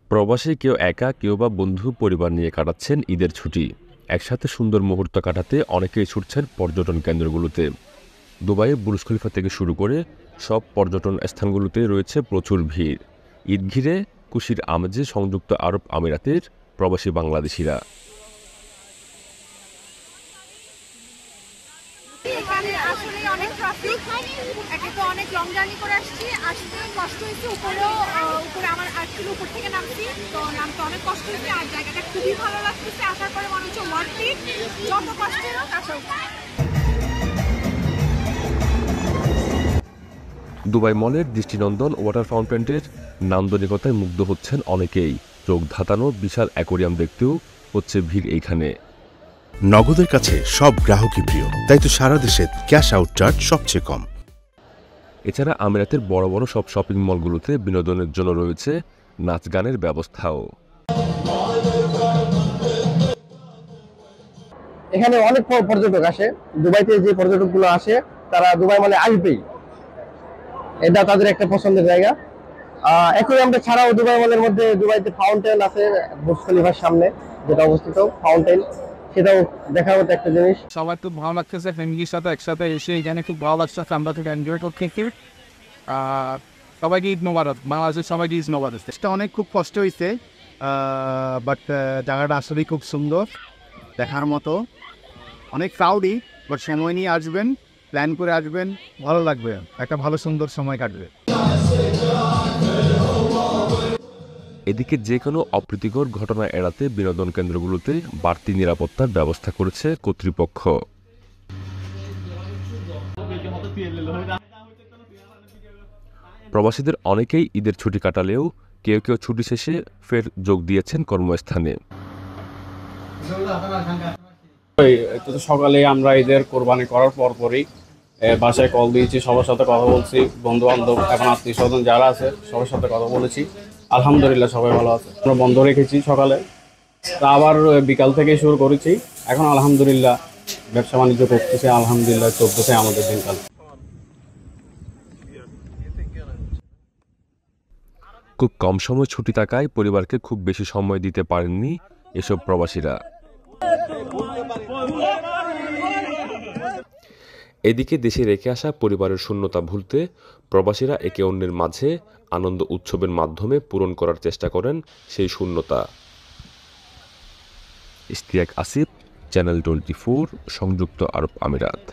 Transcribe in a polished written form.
প্রবাসী কেউ একা, কেউ বা বন্ধু পরিবার নিয়ে কাটাচ্ছেন ঈদের ছুটি। একসাথে সুন্দর মুহূর্ত কাটাতে অনেকেই ছুটছেন পর্যটন কেন্দ্রগুলোতে। দুবাইয়ে বুর্জ খলিফা থেকে শুরু করে সব পর্যটন স্থানগুলোতে রয়েছে প্রচুর ভিড়। ঈদ ঘিরে খুশির আমেজে সংযুক্ত আরব আমিরাতের প্রবাসী বাংলাদেশিরা। এখানে আসলে অনেক ট্রাফিক, একে তো অনেক লং জার্নি করে আসছি, আসতে কষ্ট হয়েছে। উপরে আমার আসলে উপর থেকে নামছি, তো নামতে অনেক কষ্ট হয়েছে। আর জায়গাটা খুবই ভালো লাগতেছে, আসার পরে মনে হচ্ছে ওয়ার্থ ইট, যত কষ্টের হোক আসা উচিত। দুবাই মলের দৃষ্টিনন্দন ওয়াটার ফাউন্টেনের নান্দনিকতায় মুগ্ধ হচ্ছেন অনেকেই। চোখ ধাঁধানো বিশাল অ্যাকোরিয়াম দেখতেও হচ্ছে ভিড় এইখানে। নগদের কাছে সব গ্রাহকই প্রিয়, তাই তো সারা দেশে ক্যাশ আউট চার্জ সবচেয়ে কম। এছাড়া আমিরাতের বড় বড় সব শপিং মলগুলোতে বিনোদনের জন্য রয়েছে নাচ গানের ব্যবস্থাও। এখানে অনেক পর্যটক আসে। দুবাইতে যে পর্যটকগুলো আসে তারা দুবাই মানে আসবেই, এটা তাদের একটা পছন্দের জায়গা। অ্যাকোয়ারিয়ামটা ছাড়াও দুবাই মলের মধ্যে দুবাইতে ফাউন্টেন আছে বুর্জ খলিফার সামনে যেটা অবস্থিত, ফাউন্টেন, সেটাও দেখার মতো একটা জিনিস। সবার খুব ভালো লাগতেছে, ফ্যামিলির সাথে একসাথে এসে এখানে খুব ভালো লাগছে, আমরা থেকে এনজয় করতেছি। সবাইকে ঈদ মোবারক, বাংলাদেশের সবাইকে ঈদ মোবারক। এটা অনেক খুব কষ্ট হয়েছে, বাট জায়গাটা আসলেই খুব সুন্দর, দেখার মতো। অনেক ক্রাউডই, বাট সময় নিয়ে আসবেন, প্ল্যান করে আসবেন, ভালো লাগবে, একটা ভালো সুন্দর সময় কাটবে। এদিকে যে কোনো অপ্রীতিকর ঘটনা এড়াতে বিনোদন কেন্দ্রগুলোতে বাড়তি নিরাপত্তার ব্যবস্থা করেছে কর্তৃপক্ষ। প্রবাসীদের অনেকেই ঈদের ছুটি কাটালেও কেউ কেউ ছুটি শেষে ফের যোগ দিয়েছেন কর্মস্থানে। সকালে আমরা ঈদের কোরবানি করার পরপরই বাসায় কল দিয়েছি, সবার সাথে কথা বলছি, বন্ধু বান্ধব এখন আত্মীয় স্বজন যারা আছে সবার সাথে কথা বলেছি। আলহামদুলিল্লাহ সবাই ভালো আছে। আমরা বন্ধ রেখেছি সকালে, তা আবার বিকাল থেকে শুরু করেছি। এখন আলহামদুলিল্লাহ ব্যবসা বাণিজ্য করতেছে, আলহামদুলিল্লাহ চলতেছে আমাদের দিনকাল। খুব কম সময় ছুটি থাকায় পরিবারকে খুব বেশি সময় দিতে পারেননি এসব প্রবাসীরা। এদিকে দেশে রেখে আসা পরিবারের শূন্যতা ভুলতে প্রবাসীরা একে অন্যের মাঝে আনন্দ উৎসবের মাধ্যমে পূরণ করার চেষ্টা করেন সেই শূন্যতা। ইশতিয়াক আসিফ, চ্যানেল 24, সংযুক্ত আরব আমিরাত।